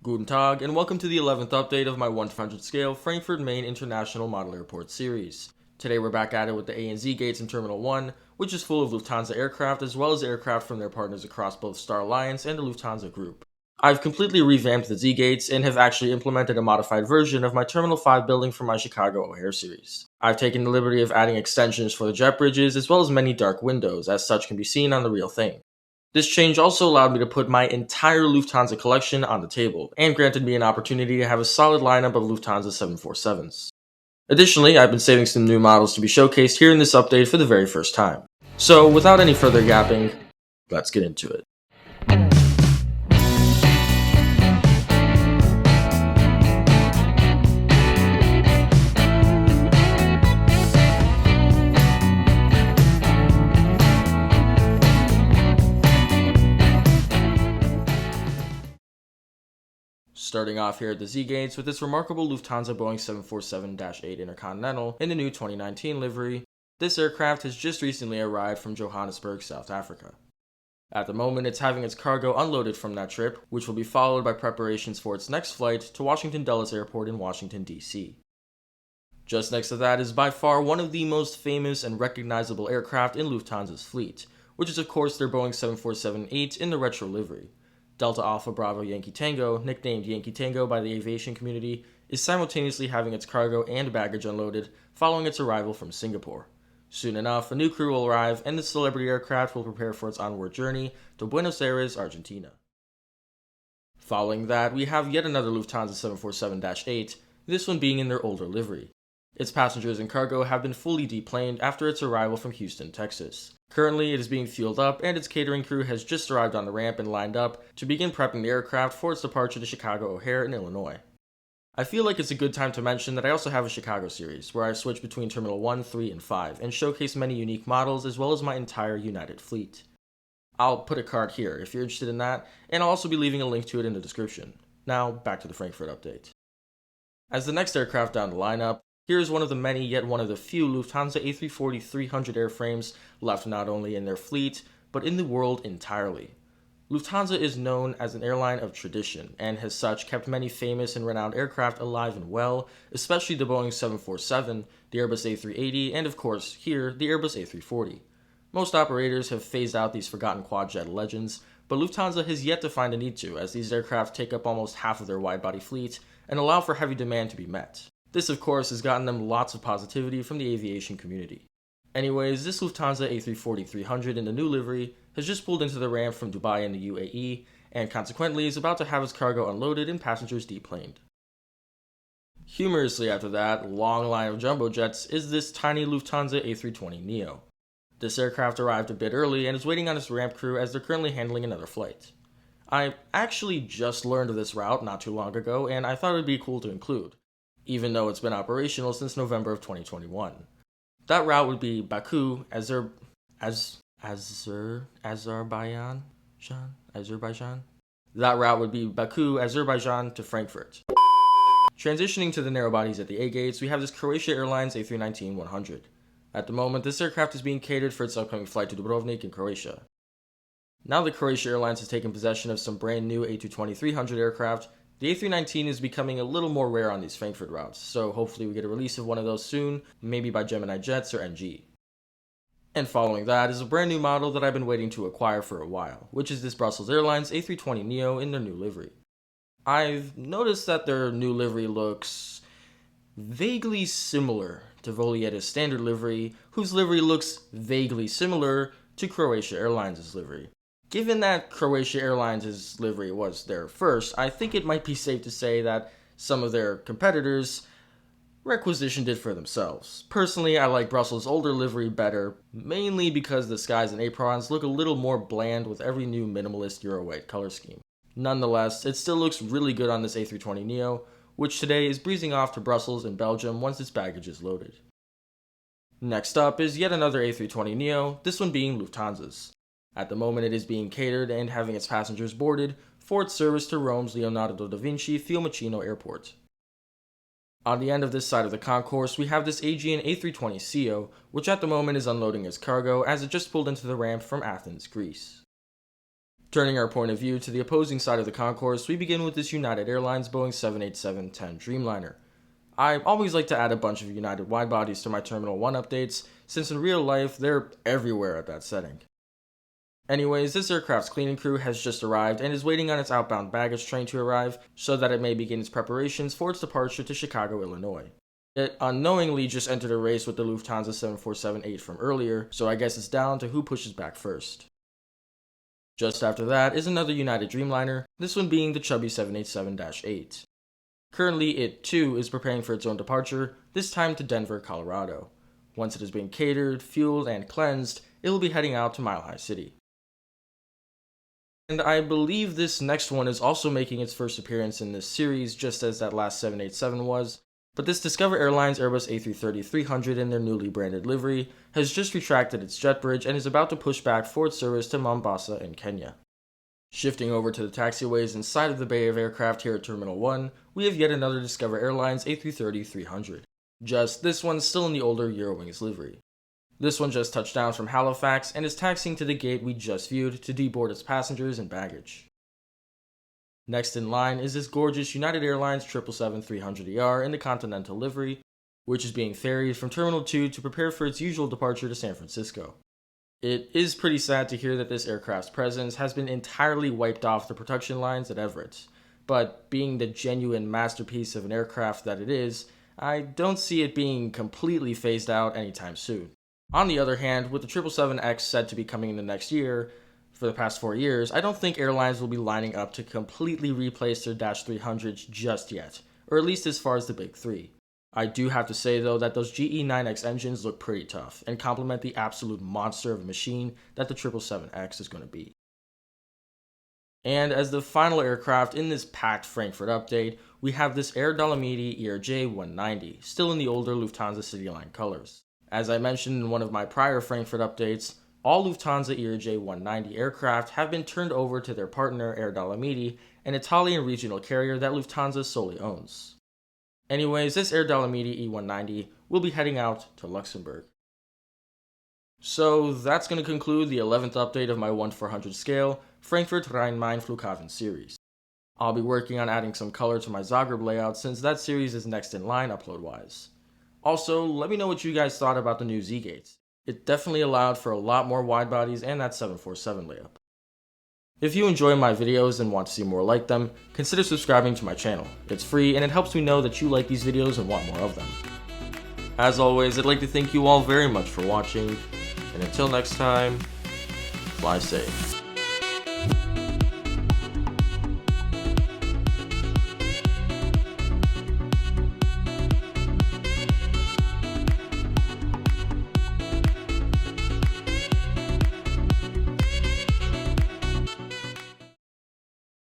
Guten Tag, and welcome to the 11th update of my 1 to 500 scale Frankfurt Main International Model Airport series. Today we're back at it with the A and Z gates in Terminal 1, which is full of Lufthansa aircraft as well as aircraft from their partners across both Star Alliance and the Lufthansa Group. I've completely revamped the Z gates and have actually implemented a modified version of my Terminal 5 building for my Chicago O'Hare series. I've taken the liberty of adding extensions for the jet bridges as well as many dark windows, as such can be seen on the real thing. This change also allowed me to put my entire Lufthansa collection on the table, and granted me an opportunity to have a solid lineup of Lufthansa 747s. Additionally, I've been saving some new models to be showcased here in this update for the very first time. So, without any further yapping, let's get into it. Starting off here at the Z gates with this remarkable Lufthansa Boeing 747-8 Intercontinental in the new 2019 livery. This aircraft has just recently arrived from Johannesburg, South Africa. At the moment, it's having its cargo unloaded from that trip, which will be followed by preparations for its next flight to Washington Dulles Airport in Washington, D.C. Just next to that is by far one of the most famous and recognizable aircraft in Lufthansa's fleet, which is of course their Boeing 747-8 in the retro livery. Delta Alpha Bravo Yankee Tango, nicknamed Yankee Tango by the aviation community, is simultaneously having its cargo and baggage unloaded following its arrival from Singapore. Soon enough, a new crew will arrive and the celebrity aircraft will prepare for its onward journey to Buenos Aires, Argentina. Following that, we have yet another Lufthansa 747-8, this one being in their older livery. Its passengers and cargo have been fully deplaned after its arrival from Houston, Texas. Currently, it is being fueled up, and its catering crew has just arrived on the ramp and lined up to begin prepping the aircraft for its departure to Chicago O'Hare in Illinois. I feel like it's a good time to mention that I also have a Chicago series, where I switch between Terminal 1, 3, and 5, and showcase many unique models as well as my entire United fleet. I'll put a card here if you're interested in that, and I'll also be leaving a link to it in the description. Now, back to the Frankfurt update. As the next aircraft down the lineup, here is one of the many, yet one of the few Lufthansa A340-300 airframes left not only in their fleet, but in the world entirely. Lufthansa is known as an airline of tradition, and has such kept many famous and renowned aircraft alive and well, especially the Boeing 747, the Airbus A380, and of course, here, the Airbus A340. Most operators have phased out these forgotten quad-jet legends, but Lufthansa has yet to find a need to, as these aircraft take up almost half of their wide-body fleet and allow for heavy demand to be met. This, of course, has gotten them lots of positivity from the aviation community. Anyways, this Lufthansa A340-300 in the new livery has just pulled into the ramp from Dubai in the UAE, and consequently is about to have its cargo unloaded and passengers deplaned. Humorously after that long line of jumbo jets is this tiny Lufthansa A320neo. This aircraft arrived a bit early and is waiting on its ramp crew as they're currently handling another flight. I actually just learned of this route not too long ago, and I thought it would be cool to include, even though it's been operational since November of 2021. That route would be Baku, Azerbaijan? That route would be Baku, Azerbaijan to Frankfurt. Transitioning to the narrow bodies at the A gates, we have this Croatia Airlines A319-100. At the moment, this aircraft is being catered for its upcoming flight to Dubrovnik in Croatia. Now that Croatia Airlines has taken possession of some brand new A220-300 aircraft, the A319 is becoming a little more rare on these Frankfurt routes, so hopefully we get a release of one of those soon, maybe by Gemini Jets or NG. And following that is a brand new model that I've been waiting to acquire for a while, which is this Brussels Airlines A320neo in their new livery. I've noticed that their new livery looks vaguely similar to Volietta's standard livery, whose livery looks vaguely similar to Croatia Airlines' livery. Given that Croatia Airlines' livery was their first, I think it might be safe to say that some of their competitors requisitioned it for themselves. Personally, I like Brussels' older livery better, mainly because the skies and aprons look a little more bland with every new minimalist Euro-white color scheme. Nonetheless, it still looks really good on this A320neo, which today is breezing off to Brussels in Belgium once its baggage is loaded. Next up is yet another A320neo, this one being Lufthansa's. At the moment, it is being catered and having its passengers boarded for its service to Rome's Leonardo da Vinci Fiumicino Airport. On the end of this side of the concourse, we have this Aegean A320ceo, which at the moment is unloading its cargo as it just pulled into the ramp from Athens, Greece. Turning our point of view to the opposing side of the concourse, we begin with this United Airlines Boeing 787-10 Dreamliner. I always like to add a bunch of United widebodies to my Terminal 1 updates, since in real life, they're everywhere at that setting. Anyways, this aircraft's cleaning crew has just arrived and is waiting on its outbound baggage train to arrive so that it may begin its preparations for its departure to Chicago, Illinois. It unknowingly just entered a race with the Lufthansa 747-8 from earlier, so I guess it's down to who pushes back first. Just after that is another United Dreamliner, this one being the chubby 787-8. Currently, it too is preparing for its own departure, this time to Denver, Colorado. Once it has been catered, fueled, and cleansed, it will be heading out to Mile High City. And I believe this next one is also making its first appearance in this series, just as that last 787 was, but this Discover Airlines Airbus A330-300 in their newly branded livery has just retracted its jet bridge and is about to push back for its service to Mombasa in Kenya. Shifting over to the taxiways inside of the bay of aircraft here at Terminal 1, we have yet another Discover Airlines A330-300. Just this one's still in the older Eurowings livery. This one just touched down from Halifax and is taxiing to the gate we just viewed to deboard its passengers and baggage. Next in line is this gorgeous United Airlines 777-300ER in the Continental livery, which is being ferried from Terminal 2 to prepare for its usual departure to San Francisco. It is pretty sad to hear that this aircraft's presence has been entirely wiped off the production lines at Everett, but being the genuine masterpiece of an aircraft that it is, I don't see it being completely phased out anytime soon. On the other hand, with the 777X said to be coming in the next year, for the past 4 years, I don't think airlines will be lining up to completely replace their -300s just yet, or at least as far as the big three. I do have to say though that those GE9X engines look pretty tough and complement the absolute monster of a machine that the 777X is going to be. And as the final aircraft in this packed Frankfurt update, we have this Air Dolomiti ERJ-190, still in the older Lufthansa CityLine colors. As I mentioned in one of my prior Frankfurt updates, all Lufthansa ERJ-190 aircraft have been turned over to their partner Air Dolomiti, an Italian regional carrier that Lufthansa solely owns. Anyways, this Air Dolomiti E190 will be heading out to Luxembourg. So that's going to conclude the 11th update of my 1/400 scale Frankfurt Rhein-Main Flughafen series. I'll be working on adding some color to my Zagreb layout since that series is next in line upload-wise. Also, let me know what you guys thought about the new Z-gates. It definitely allowed for a lot more wide bodies and that 747 layup. If you enjoy my videos and want to see more like them, consider subscribing to my channel. It's free and it helps me know that you like these videos and want more of them. As always, I'd like to thank you all very much for watching, and until next time, fly safe.